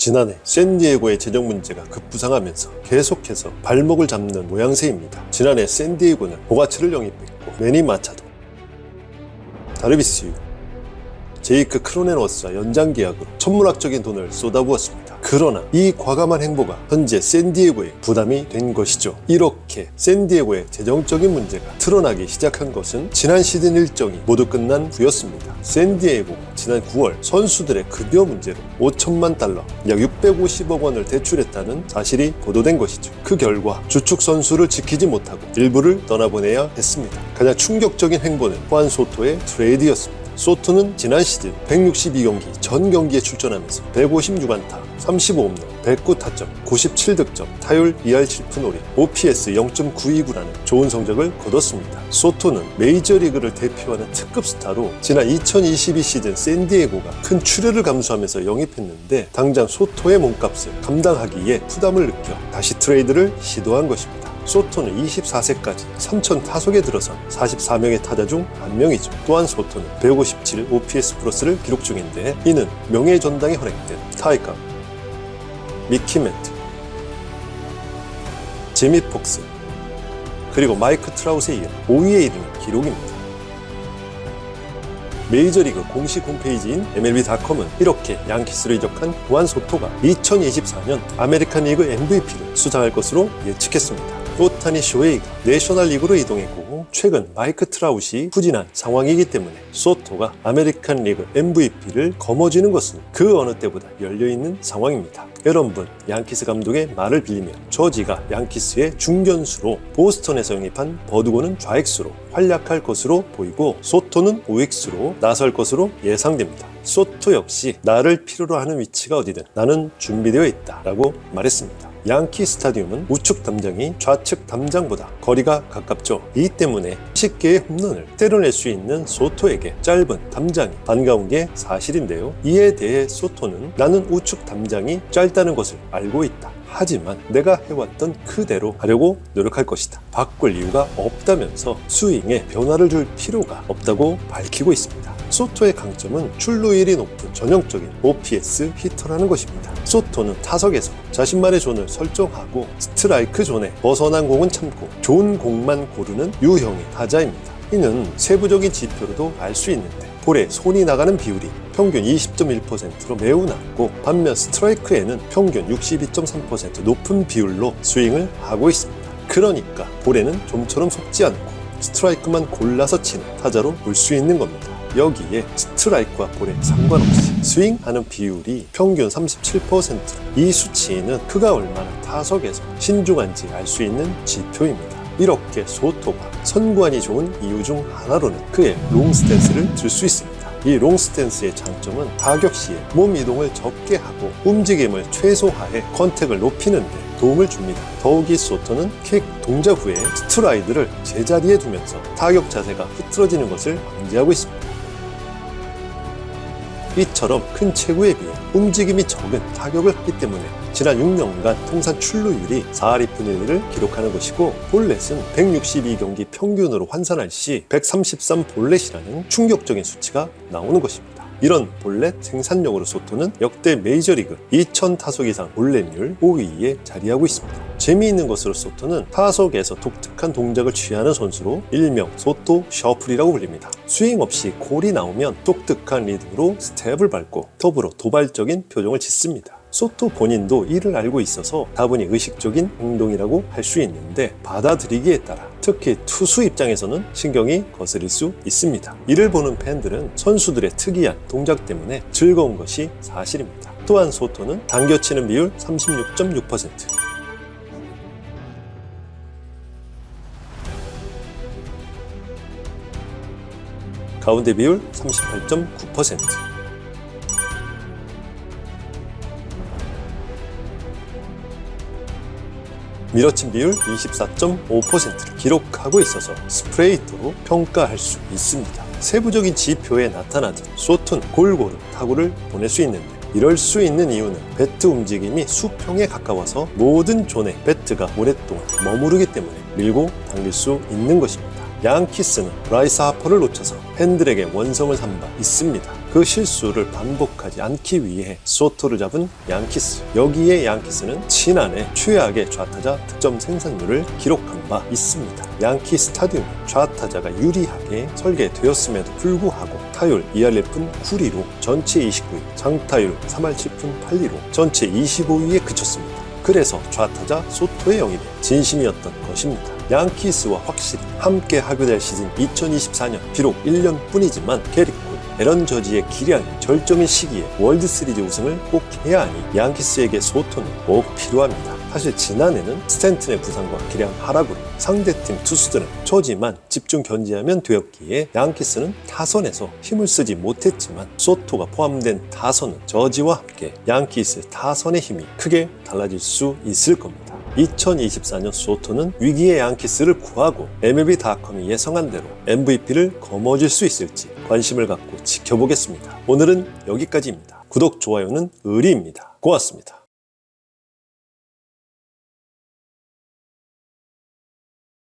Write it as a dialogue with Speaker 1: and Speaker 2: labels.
Speaker 1: 지난해 샌디에고의 재정 문제가 급부상하면서 계속해서 발목을 잡는 모양새입니다. 지난해 샌디에고는 보가츠를 영입했고 매니 마차도, 다르비스 유, 제이크 크로넨워스와 연장 계약으로 천문학적인 돈을 쏟아부었습니다. 그러나 이 과감한 행보가 현재 샌디에고에 부담이 된 것이죠. 이렇게 샌디에고의 재정적인 문제가 드러나기 시작한 것은 지난 시즌 일정이 모두 끝난 후였습니다. 샌디에고가 지난 9월 선수들의 급여 문제로 5천만 달러, 약 650억 원을 대출했다는 사실이 보도된 것이죠. 그 결과 주축 선수를 지키지 못하고 일부를 떠나보내야 했습니다. 가장 충격적인 행보는 후안 소토의 트레이드였습니다. 소토는 지난 시즌 162경기 전 경기에 출전하면서 156안타, 35홈런, 109타점, 97득점, 타율 2할 7푼 5리, OPS 0.929라는 좋은 성적을 거뒀습니다. 소토는 메이저리그를 대표하는 특급 스타로 지난 2022 시즌 샌디에고가 큰 출혈을 감수하면서 영입했는데 당장 소토의 몸값을 감당하기에 부담을 느껴 다시 트레이드를 시도한 것입니다. 소토는 24세까지 3천 타석에 들어선 44명의 타자 중 한 명이죠. 또한 소토는 157 OPS 플러스를 기록 중인데 이는 명예 전당에 헌액된 타이감, 미키 멘트, 제미 폭스, 그리고 마이크 트라웃에 이어 5위에 이르는 기록입니다. 메이저리그 공식 홈페이지인 MLB.com은 이렇게 양키스로 이적한 후안 소토가 2024년 아메리칸 리그 MVP를 수상할 것으로 예측했습니다. 오타니 쇼헤이가 내셔널리그로 이동했고 최근 마이크 트라웃이 후진한 상황이기 때문에 소토가 아메리칸 리그 MVP를 거머쥐는 것은 그 어느 때보다 열려있는 상황입니다. 여러분, 양키스 감독의 말을 빌리면 저지가 양키스의 중견수로 보스턴에서 영입한 버두고는 좌익수로 활약할 것으로 보이고 소토는 우익수로 나설 것으로 예상됩니다. 소토 역시 나를 필요로 하는 위치가 어디든 나는 준비되어 있다 라고 말했습니다. 양키 스타디움은 우측 담장이 좌측 담장보다 거리가 가깝죠. 이 때문에 10개의 홈런을 때려낼 수 있는 소토에게 짧은 담장이 반가운 게 사실인데요. 이에 대해 소토는 나는 우측 담장이 짧다는 것을 알고 있다. 하지만 내가 해왔던 그대로 하려고 노력할 것이다. 바꿀 이유가 없다면서 스윙에 변화를 줄 필요가 없다고 밝히고 있습니다. 소토의 강점은 출루율이 높은 전형적인 OPS 히터라는 것입니다. 소토는 타석에서 자신만의 존을 설정하고 스트라이크 존에 벗어난 공은 참고 좋은 공만 고르는 유형의 타자입니다. 이는 세부적인 지표로도 알 수 있는데 볼에 손이 나가는 비율이 평균 20.1%로 매우 낮고 반면 스트라이크에는 평균 62.3% 높은 비율로 스윙을 하고 있습니다. 그러니까 볼에는 좀처럼 속지 않고 스트라이크만 골라서 치는 타자로 볼 수 있는 겁니다. 여기에 스트라이크와 볼에 상관없이 스윙하는 비율이 평균 37%. 이 수치는 그가 얼마나 타석에서 신중한지 알 수 있는 지표입니다. 이렇게 소토가 선구안이 좋은 이유 중 하나로는 그의 롱스탠스를 들 수 있습니다. 이 롱스탠스의 장점은 타격 시에 몸 이동을 적게 하고 움직임을 최소화해 컨택을 높이는 데 도움을 줍니다. 더욱이 소토는 킥 동작 후에 스트라이드를 제자리에 두면서 타격 자세가 흐트러지는 것을 방지하고 있습니다. 이처럼 큰 체구에 비해 움직임이 적은 타격을 하기 때문에 지난 6년간 통산 출루율이 4할 2푼 1리를 기록하는 것이고 볼넷은 162경기 평균으로 환산할 시 133 볼넷이라는 충격적인 수치가 나오는 것입니다. 이런 볼넷 생산력으로 소토는 역대 메이저리그 2000타석 이상 볼넷률 5위에 자리하고 있습니다. 재미있는 것으로 소토는 타석에서 독특한 동작을 취하는 선수로 일명 소토 셔플이라고 불립니다. 스윙 없이 골이 나오면 독특한 리듬으로 스텝을 밟고 더불어 도발적인 표정을 짓습니다. 소토 본인도 이를 알고 있어서 다분히 의식적인 행동이라고 할 수 있는데 받아들이기에 따라 특히 투수 입장에서는 신경이 거슬릴 수 있습니다. 이를 보는 팬들은 선수들의 특이한 동작 때문에 즐거운 것이 사실입니다. 또한 소토는 당겨치는 비율 36.6%, 가운데 비율 38.9%, 밀어친 비율 24.5%를 기록하고 있어서 스프레이트로 평가할 수 있습니다. 세부적인 지표에 나타나듯 소토는 골고루 타구를 보낼 수 있는데 이럴 수 있는 이유는 배트 움직임이 수평에 가까워서 모든 존에 배트가 오랫동안 머무르기 때문에 밀고 당길 수 있는 것입니다. 양키스는 브라이스 하퍼를 놓쳐서 팬들에게 원성을 삼 바 있습니다. 그 실수를 반복하지 않기 위해 소토를 잡은 양키스. 여기에 양키스는 지난해 최악의 좌타자 득점 생산률을 기록한 바 있습니다. 양키 스타디움은 좌타자가 유리하게 설계되었음에도 불구하고 타율 2할 1푼 9리로 전체 29위, 장타율 3할 7푼 8리로 전체 25위에 그쳤습니다. 그래서 좌타자 소토의 영입에 진심이었던 것입니다. 양키스와 확실히 함께 하게 될 시즌 2024년, 비록 1년뿐이지만 게리 콜, 에런 저지의 기량이 절정인 시기에 월드시리즈 우승을 꼭 해야 하니 양키스에게 소토는 꼭 필요합니다. 사실 지난해는 스탠튼의 부상과 기량 하락으로 상대팀 투수들은 저지만 집중 견제하면 되었기에 양키스는 타선에서 힘을 쓰지 못했지만 소토가 포함된 타선은 저지와 함께 양키스 타선의 힘이 크게 달라질 수 있을 겁니다. 2024년 소토는 위기의 양키스를 구하고 MLB.com이 예상한 대로 MVP를 거머쥘 수 있을지 관심을 갖고 지켜보겠습니다. 오늘은 여기까지입니다. 구독, 좋아요는 의리입니다. 고맙습니다.